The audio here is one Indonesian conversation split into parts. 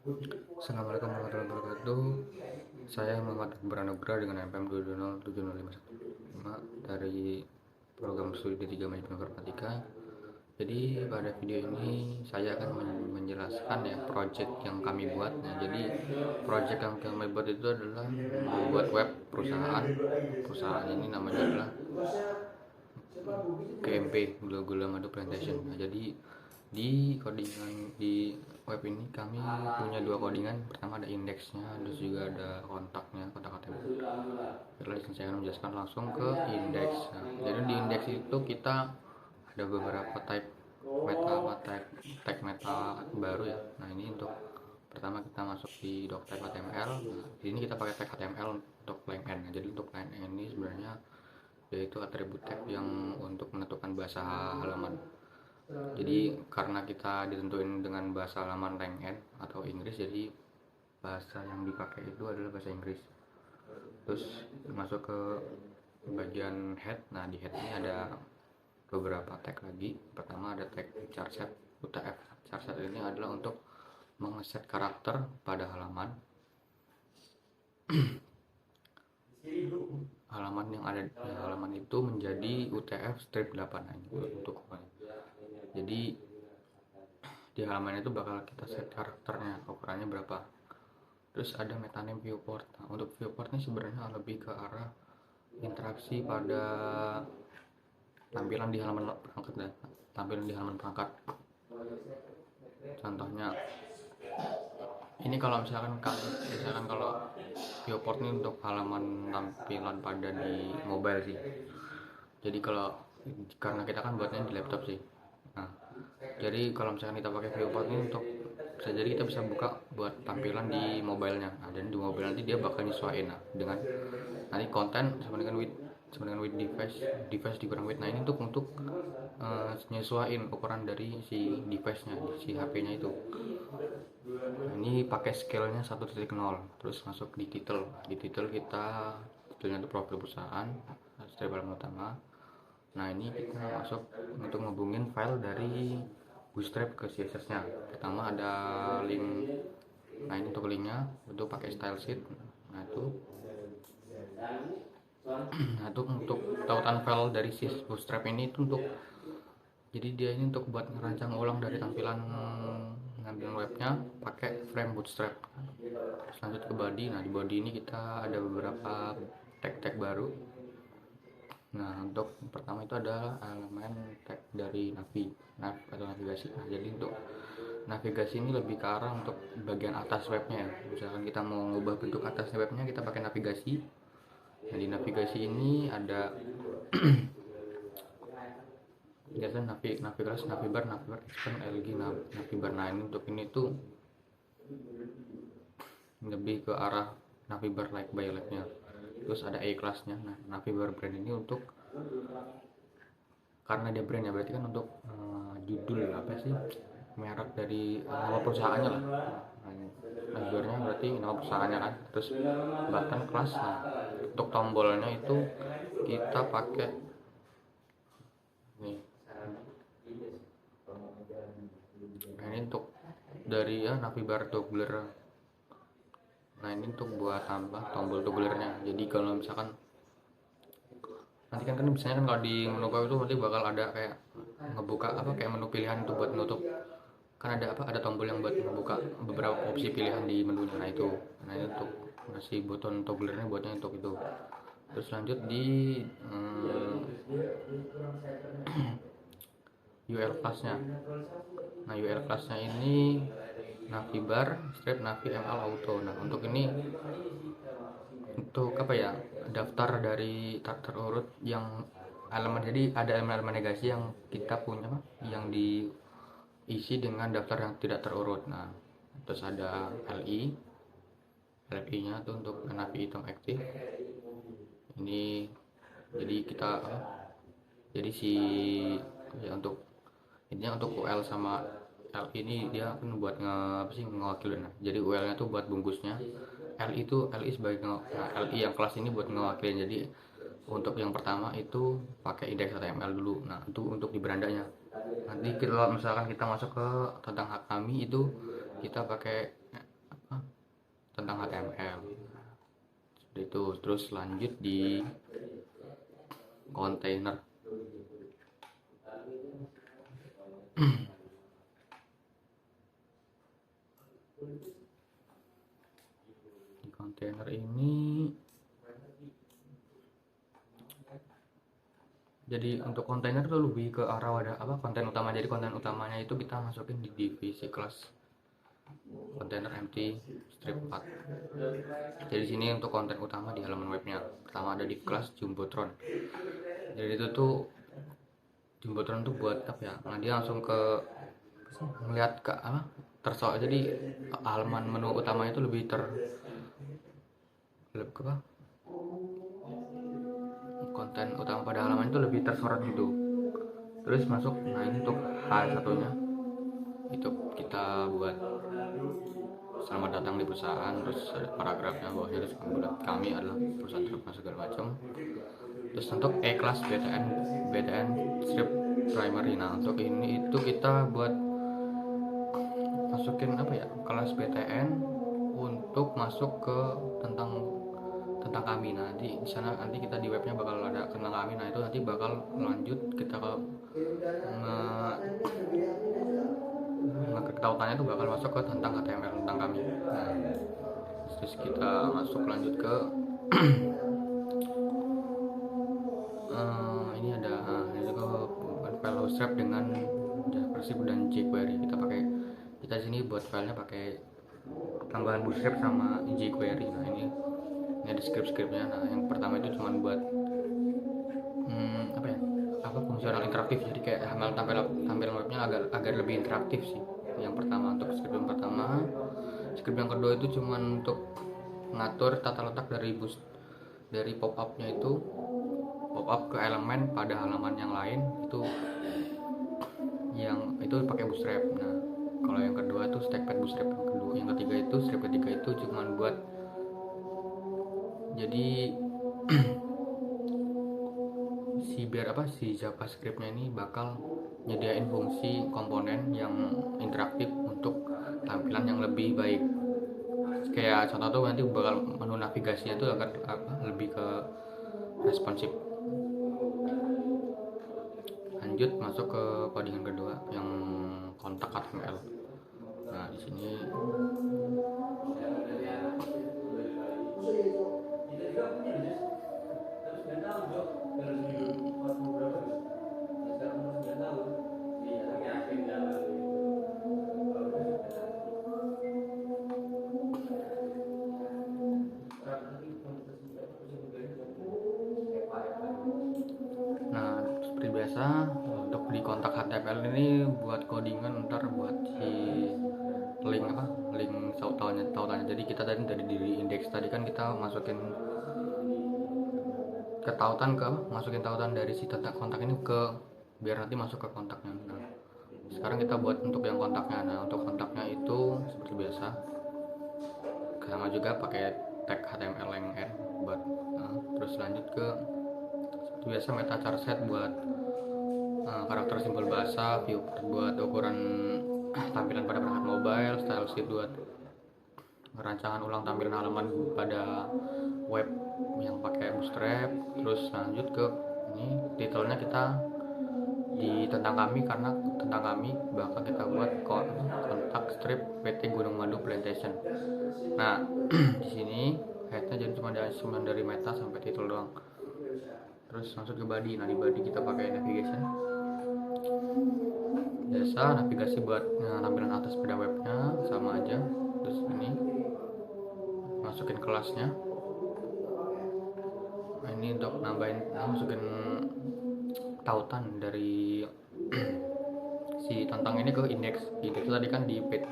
Assalamualaikum warahmatullahi wabarakatuh. Saya Muhammad Akbar Anugrah dengan NPM 2207051 dari program studi D3 Manajemen Informatika. Jadi pada video ini saya akan menjelaskan ya project yang kami buat. Nah, jadi project yang kami buat itu adalah membuat web perusahaan. Perusahaan ini namanya adalah GMP, Gula-Gula Madu Plantation. Nah, jadi di codingan di web ini kami punya dua codingan. Pertama ada indeksnya, terus juga ada kontaknya, kontak HTML. Setelah saya akan menjelaskan langsung ke indeks. Nah, jadi di indeks itu kita ada beberapa type tag meta baru ya. Nah, ini untuk pertama kita masuk di doctype HTML. Nah, di sini kita pakai tag HTML untuk line n. Nah, jadi untuk line n ini sebenarnya yaitu atribut tag yang untuk menentukan bahasa halaman. Jadi karena kita ditentuin dengan bahasa halaman line n atau Inggris, jadi bahasa yang dipakai itu adalah bahasa Inggris. Terus masuk ke bagian head. Nah, di head ini ada beberapa tag lagi. Pertama ada tag charset UTF. Charset ini adalah untuk mengeset karakter pada halaman yang ada di halaman itu menjadi UTF strip 8. Nah, ini untuk jadi di halaman itu bakal kita set karakternya, ukurannya berapa. Terus ada metaname viewport. Nah, untuk viewport ini sebenarnya lebih ke arah interaksi pada tampilan di halaman perangkat dan tampilan di halaman perangkat. Contohnya ini kalau misalkan kalau viewport ini untuk halaman tampilan pada di mobile sih. Jadi karena kita kan buatnya di laptop sih. Nah, jadi kalau misalkan kita pakai viewport ini untuk bisa jadi kita bisa buka buat tampilan di mobilenya. Nah, dan di mobil nanti dia bakal nyesuaiin dengan nanti konten sama dengan width device dikurang width. Nah, ini untuk nyesuaiin ukuran dari si device-nya, si HP-nya itu. Nah, ini pakai scale-nya 1.0. Terus masuk di title. Di title kita titelnya itu profil perusahaan, strip halaman utama. Nah, ini kita masuk untuk ngehubungin file dari Bootstrap ke CSS-nya. Pertama ada link. Nah, ini untuk linknya untuk pakai style sheet. Nah, itu untuk tautan file dari si Bootstrap ini itu untuk jadi dia ini untuk buat ngerancang ulang dari tampilan webnya pakai frame Bootstrap. Lanjut ke body. Nah, di body ini kita ada beberapa tag baru. Nah, untuk pertama itu adalah elemen tag dari atau navigasi. Nah, jadi untuk navigasi ini lebih ke arah untuk bagian atas webnya ya. Misalkan kita mau mengubah bentuk atas webnya, kita pakai navigasi. Nah, di navigasi ini ada biasanya navibar, expand, LG, navibar. Nah, ini untuk ini tuh lebih ke arah navibar like by like-nya. Terus ada A-class-nya. Nah, navibar brand ini untuk karena dia brand ya, berarti kan untuk judul apa sih, merek dari nama perusahaannya lah. Navibarnya berarti nama perusahaannya kan. Terus button class. Nah, untuk tombolnya itu kita pakai nih. Nah, ini untuk dari ya navibar toggler. Nah, ini untuk buat tambah tombol togglernya. Jadi kalau misalkan nanti kan misalnya kan kalau di menu web itu nanti bakal ada kayak ngebuka kayak menu pilihan itu buat menutup, kan ada tombol yang buat membuka beberapa opsi pilihan di menunya. Nah, itu ini untuk ngasih button togglernya buatnya untuk itu. Terus lanjut di UL class-nya. Nah, UL class-nya ini navibar strip navi ml auto. Nah, untuk ini untuk daftar dari terurut yang elemen. Jadi ada elemen negasi yang kita punya yang diisi dengan daftar yang tidak terurut. Nah, terus ada LI nya tuh untuk navi item aktif. Ini jadi kita jadi untuk intinya untuk UL sama LI ini dia kan buat ngewakilin. Jadi UL nya tuh buat bungkusnya, LI sebagai LI yang kelas ini buat ngewakilin. Jadi untuk yang pertama itu pakai indeks HTML dulu. Nah, itu untuk di berandanya. Nanti kalau misalkan kita masuk ke tentang hak kami itu kita pakai tentang HTML seperti itu. Terus lanjut di kontainer. Di kontainer ini, jadi untuk kontainer itu lebih ke arah wadah konten utama. Jadi konten utamanya itu kita masukin di divisi kelas kontainer empty strip 4. Jadi sini untuk konten utama di halaman webnya, pertama ada di kelas Jumbotron. Jadi itu tuh Jumbotron tuh buat apa ya, nah dia langsung ke melihat ke tersoal. Jadi halaman menu utama itu lebih konten utama pada halaman itu lebih tersorot gitu. Terus masuk, nah ini untuk H1 nya itu kita buat selamat datang di perusahaan, terus ada paragrafnya bawahnya, terus kami adalah perusahaan terkenal segala macam. Terus untuk kelas BTN strip primary. Nah untuk ini itu kita buat masukin kelas BTN untuk masuk ke tentang kami. Nah di sana nanti kita di webnya bakal ada tentang kami. Nah itu nanti bakal lanjut kita ke ketautannya itu bakal masuk ke tentang HTML tentang kami. Nah, terus kita masuk lanjut ke ini ada ini juga file bootstrap dengan JavaScript dan jQuery. Kita sini buat filenya pakai tambahan bootstrap sama jQuery. Nah ini ada script-scriptnya. Nah yang pertama itu cuma buat fungsional interaktif. Jadi kayak tampilan webnya agar lebih interaktif sih. Yang pertama untuk script yang pertama. Script yang kedua itu cuma untuk mengatur tata letak dari pop-up-nya itu, pop-up ke elemen pada halaman yang lain itu pakai bootstrap. Nah kalau yang kedua itu stackpad bootstrap yang kedua. Yang ketiga itu strip ketiga itu cuma buat jadi si JavaScript-nya ini bakal nyediain fungsi komponen yang interaktif untuk tampilan yang lebih baik. Kayak contoh tuh nanti bakal menu navigasinya tuh akan lebih ke responsif. Lanjut masuk ke codingan kedua yang kontak HTML. Nah di sini seperti biasa untuk di kontak HTML ini buat codingan, ntar buat si link tautannya. Jadi kita tadi di indeks tadi kan kita masukin masukin tautan dari si kontak ini biar nanti masuk ke kontaknya. Nah, sekarang kita buat untuk yang kontaknya. Nah untuk kontaknya itu seperti biasa sama juga pakai tag HTML yang n buat terus lanjut ke seperti biasa meta char set buat karakter simbol bahasa, viewport buat ukuran tampilan pada perangkat mobile, style sheet buat rancangan ulang tampilan halaman pada web yang pakai bootstrap. Terus lanjut ke ini titelnya kita di tentang kami, karena tentang kami bakal kita buat kontak strip PT Gunung Madu Plantation. Nah di sini headnya jadi cuma dari meta sampai titel doang. Terus masuk ke body. Nah di body kita pakai navigation biasa, navigasi buat tampilan atas pada webnya sama aja. Terus ini masukin kelasnya. Nah ini untuk masukin tautan dari si tentang ini ke indeks tadi kan di PT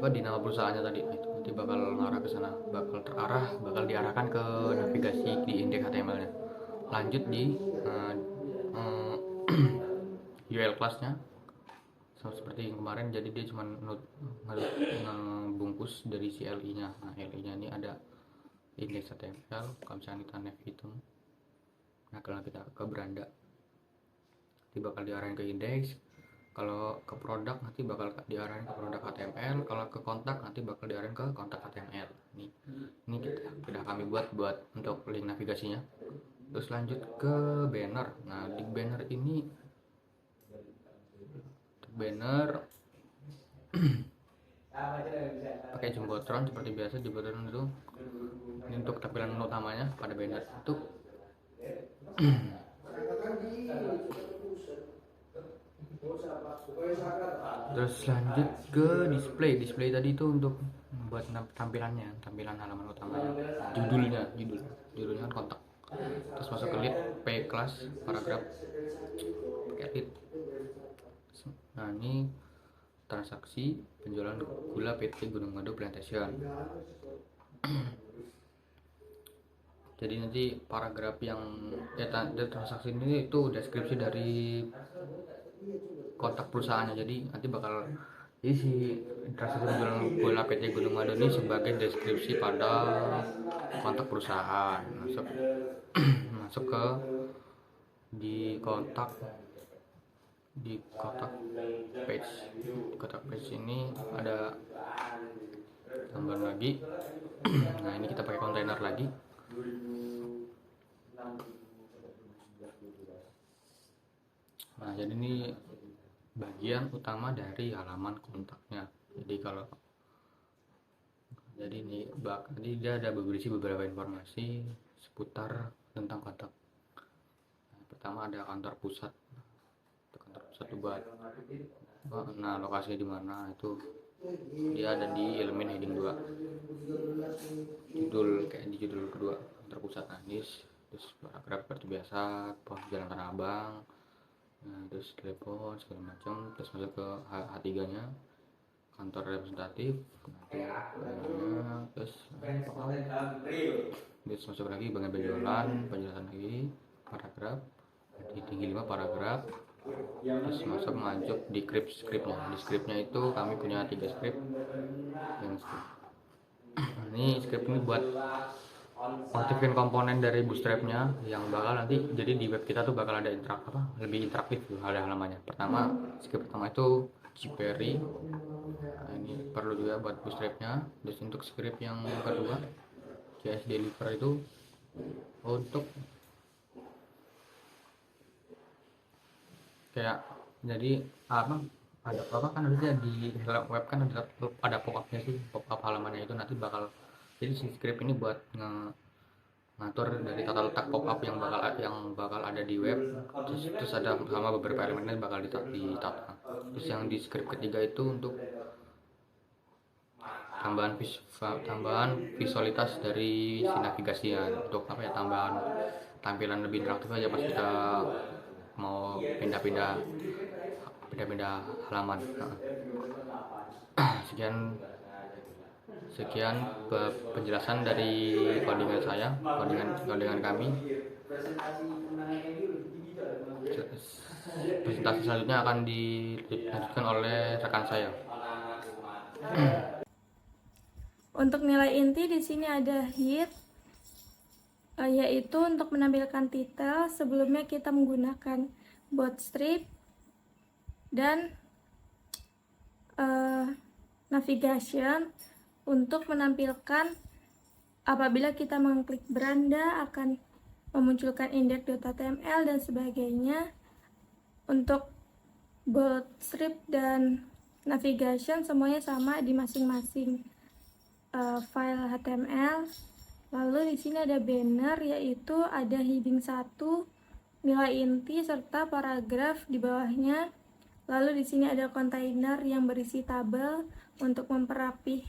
di nama perusahaannya tadi. Itu nanti bakal ngarah ke sana, bakal diarahkan ke navigasi di indeks HTML-nya. Lanjut di UL class-nya seperti yang kemarin. Jadi dia cuma bungkus dari si LI-nya. Nah LI-nya ini ada indeks HTML. Kalau misalnya kita navigate, nah kalau kita ke beranda nanti bakal diarahin ke indeks. Kalau ke produk nanti bakal diarahin ke produk HTML, kalau ke kontak nanti bakal diarahin ke kontak HTML. Ini kita kami buat untuk link navigasinya. Terus lanjut ke banner. Nah, di banner ini pakai jumbotron seperti biasa. Jumbotron itu ini untuk tampilan utamanya pada banner itu. Terus lanjut ke display tadi itu untuk membuat tampilan halaman utamanya, judulnya kan kontak. Terus masuk ke lead, class, paragraf, pakai lead. Nah, ini transaksi penjualan gula PT Gunung Madu Plantation. Jadi nanti paragraf yang transaksi ini itu deskripsi dari kontak perusahaannya. Jadi nanti bakal isi transaksi penjualan gula PT Gunung Madu ini sebagai deskripsi pada kontak perusahaan. Masuk ke di kotak page ini ada gambar lagi. Nah, ini kita pakai kontainer lagi. Nah, jadi ini bagian utama dari halaman kontaknya. Jadi dia ada berisi beberapa informasi seputar tentang kontak. Nah, pertama ada kantor pusat buat lokasinya di mana, itu dia ada di elemen heading 2, judul kedua, kantor pusat. Nah, terus paragraf seperti biasa, Jalan Tanah Abang, nah, terus telepon segala macam. Terus masuk ke H3 nya, kantor representatif, terus masuk lagi bagian penjelasan lagi, paragraf di tinggi 5 paragraf. Terus masuk di skripnya itu kami punya 3 skrip. Ini skrip ini buat aktifin komponen dari Bootstrap-nya yang bakal nanti jadi di web kita tuh bakal ada lebih interaktif tuh halamannya. Skrip pertama itu jQuery. Nah, ini perlu juga buat Bootstrap-nya. Terus untuk skrip yang kedua JS Deliver itu untuk kayak jadi kan harusnya di web kan ada pop-up-nya sih, pop-up halamannya itu nanti bakal jadi si script ini buat ngatur dari tata letak pop-up yang bakal ada di web. Terus ada sama beberapa elemennya bakal ditata. Terus yang di script ketiga itu untuk tambahan visualitas dari si navigasian, untuk tambahan tampilan lebih interaktif aja pas kita mau pindah-pindah halaman. Sekian penjelasan dari codingan kami. Presentasi selanjutnya akan dilanjutkan oleh rekan saya. Untuk nilai inti di sini ada hit, yaitu untuk menampilkan titel. Sebelumnya kita menggunakan bootstrap dan navigation untuk menampilkan apabila kita mengklik beranda akan memunculkan index.html dan sebagainya. Untuk bootstrap dan navigation semuanya sama di masing-masing file HTML. Lalu di sini ada banner, yaitu ada heading 1, nilai inti serta paragraf di bawahnya. Lalu di sini ada kontainer yang berisi tabel untuk memperapih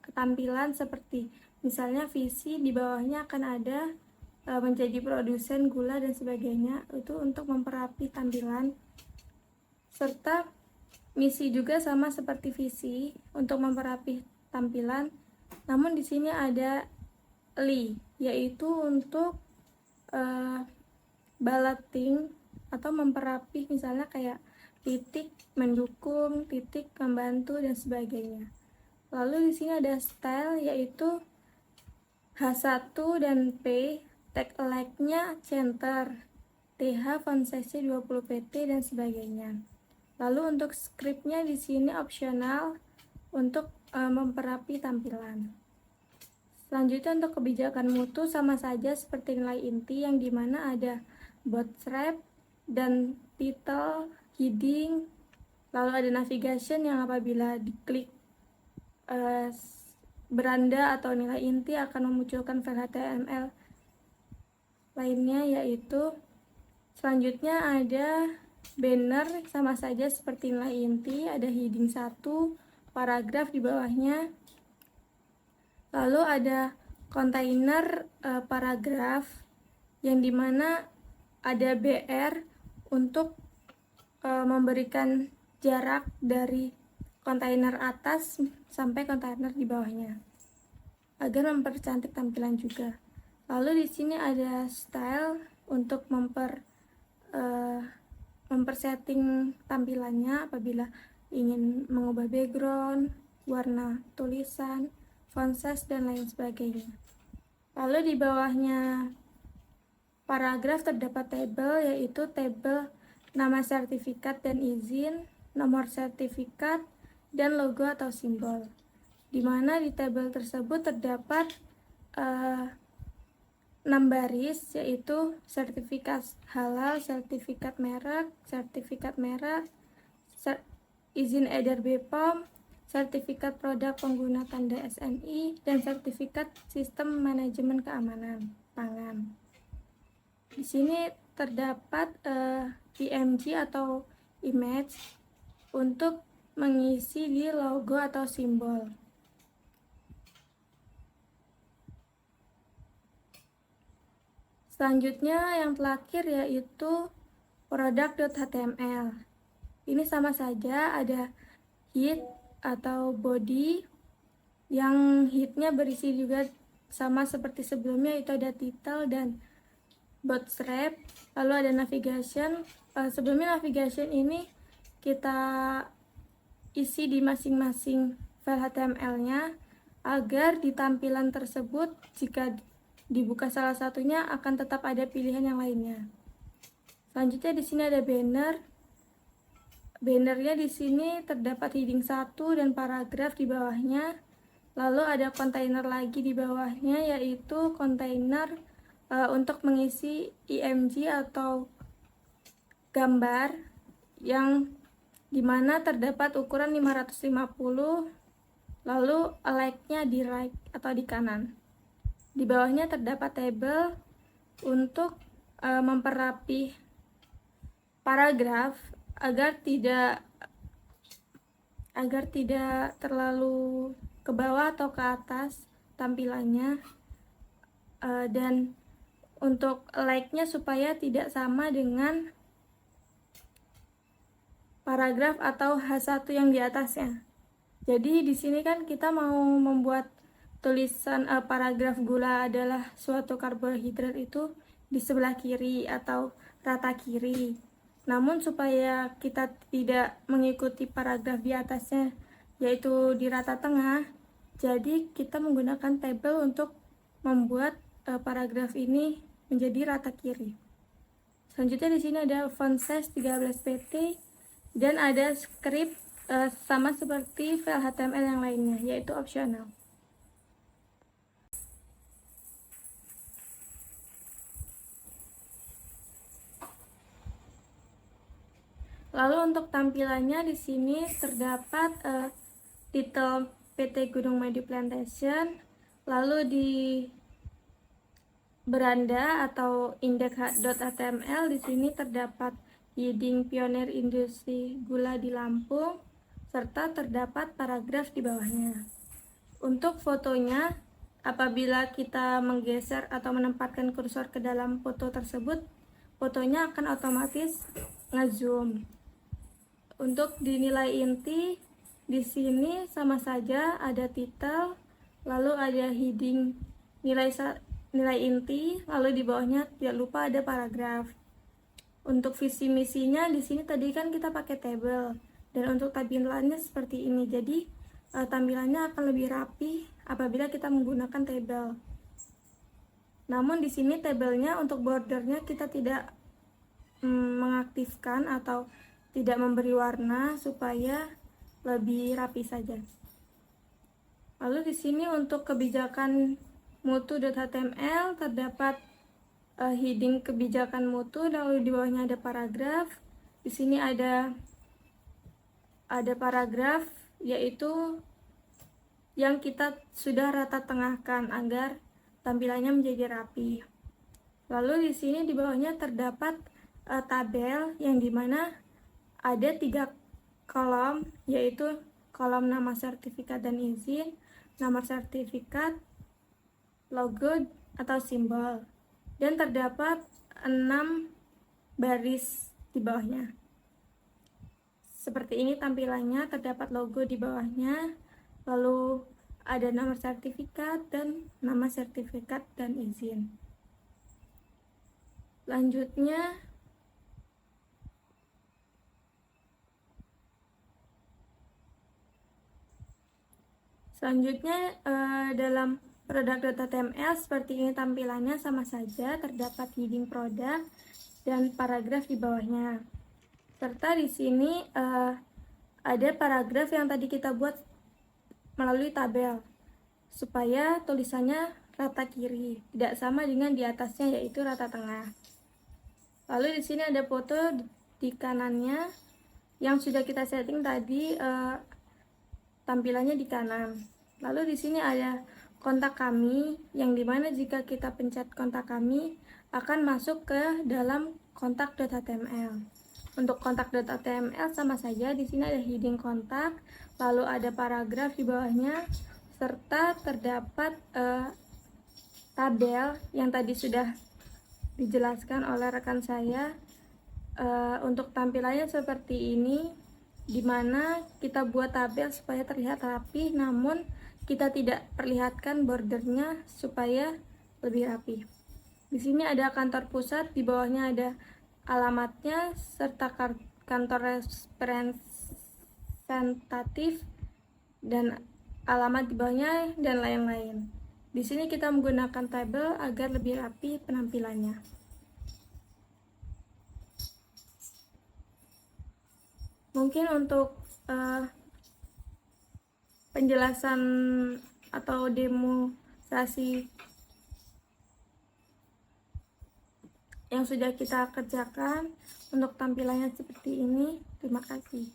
ketampilan, seperti misalnya visi di bawahnya akan ada menjadi produsen gula dan sebagainya, itu untuk memperapih tampilan. Serta misi juga sama seperti visi untuk memperapih tampilan. Namun di sini ada yaitu untuk balloting atau memperapih, misalnya kayak titik mendukung, titik membantu dan sebagainya. Lalu di sini ada style, yaitu H1 dan P, tag alike-nya center, TH font size 20 pt dan sebagainya. Lalu untuk scriptnya di sini opsional untuk memperapi tampilan. Selanjutnya untuk kebijakan mutu sama saja seperti nilai inti, yang dimana ada bootstrap dan title, heading, lalu ada navigation yang apabila diklik beranda atau nilai inti akan memunculkan file HTML lainnya, yaitu selanjutnya ada banner sama saja seperti nilai inti, ada heading 1, paragraf di bawahnya, lalu ada kontainer paragraf yang dimana ada BR untuk memberikan jarak dari kontainer atas sampai kontainer di bawahnya agar mempercantik tampilan juga. Lalu di sini ada style untuk mempersetting tampilannya apabila ingin mengubah background, warna tulisan, font size, dan lain sebagainya. Lalu di bawahnya paragraf terdapat tabel, yaitu tabel nama sertifikat dan izin, nomor sertifikat, dan logo atau simbol, di mana di tabel tersebut terdapat 6 baris, yaitu sertifikat halal, sertifikat merek, izin edar BPOM, sertifikat produk pengguna tanda SNI, dan sertifikat sistem manajemen keamanan pangan. Di sini terdapat IMG atau image untuk mengisi di logo atau simbol. Selanjutnya yang terakhir yaitu product.html. Ini sama saja, ada head atau body, yang headnya berisi juga sama seperti sebelumnya, yaitu ada title dan bootstrap. Lalu ada navigation. Sebelumnya navigation ini kita isi di masing-masing file HTML-nya agar di tampilan tersebut jika dibuka salah satunya akan tetap ada pilihan yang lainnya. Selanjutnya di sini ada banner. Bannernya di sini terdapat heading 1 dan paragraf di bawahnya. Lalu ada kontainer lagi di bawahnya, yaitu kontainer untuk mengisi IMG atau gambar, yang dimana terdapat ukuran 550, lalu like-nya di right atau di kanan. Di bawahnya terdapat tabel untuk memperapi paragraf agar tidak terlalu ke bawah atau ke atas tampilannya, dan untuk like-nya supaya tidak sama dengan paragraf atau H1 yang di atasnya. Jadi di sini kan kita mau membuat tulisan paragraf gula adalah suatu karbohidrat itu di sebelah kiri atau rata kiri. Namun supaya kita tidak mengikuti paragraf di atasnya, yaitu di rata tengah, jadi kita menggunakan tabel untuk membuat paragraf ini menjadi rata kiri. Selanjutnya di sini ada font size 13 pt dan ada script sama seperti file HTML yang lainnya, yaitu opsional. Lalu untuk tampilannya di sini terdapat title PT Gunung Madu Plantation, lalu di beranda atau index.html di sini terdapat heading pionir industri gula di Lampung, serta terdapat paragraf di bawahnya. Untuk fotonya, apabila kita menggeser atau menempatkan kursor ke dalam foto tersebut, fotonya akan otomatis ngezoom. Untuk dinilai inti, di sini sama saja ada title, lalu ada heading nilai inti, lalu di bawahnya tidak lupa ada paragraf. Untuk visi misinya di sini tadi kan kita pakai tabel, dan untuk tampilannya seperti ini. Jadi tampilannya akan lebih rapi apabila kita menggunakan tabel. Namun di sini tabelnya untuk bordernya kita tidak mengaktifkan atau tidak memberi warna supaya lebih rapi saja. Lalu di sini untuk kebijakan mutu.html terdapat heading kebijakan mutu, lalu di bawahnya ada paragraf. Di sini ada paragraf yaitu yang kita sudah rata tengahkan agar tampilannya menjadi rapi. Lalu di sini di bawahnya terdapat tabel yang dimana ada 3 kolom, yaitu kolom nama sertifikat dan izin, nomor sertifikat, logo atau simbol, dan terdapat 6 baris di bawahnya. Seperti ini tampilannya, terdapat logo di bawahnya, lalu ada nomor sertifikat dan nama sertifikat dan izin. Selanjutnya dalam produk.html seperti ini tampilannya sama saja, terdapat heading produk dan paragraf di bawahnya. Serta di sini ada paragraf yang tadi kita buat melalui tabel supaya tulisannya rata kiri, tidak sama dengan di atasnya yaitu rata tengah. Lalu di sini ada foto di kanannya yang sudah kita setting tadi, tampilannya di kanan. Lalu di sini ada kontak kami yang dimana jika kita pencet kontak kami akan masuk ke dalam kontak.html. Untuk kontak.html sama saja, di sini ada heading kontak, lalu ada paragraf di bawahnya, serta terdapat tabel yang tadi sudah dijelaskan oleh rekan saya. Untuk tampilannya seperti ini, dimana kita buat tabel supaya terlihat rapi, namun kita tidak perlihatkan bordernya supaya lebih rapi. Di sini ada kantor pusat, di bawahnya ada alamatnya serta kantor representatif dan alamat di bawahnya dan lain-lain. Di sini kita menggunakan tabel agar lebih rapi penampilannya. Mungkin untuk penjelasan atau demonstrasi yang sudah kita kerjakan untuk tampilannya seperti ini. Terima kasih.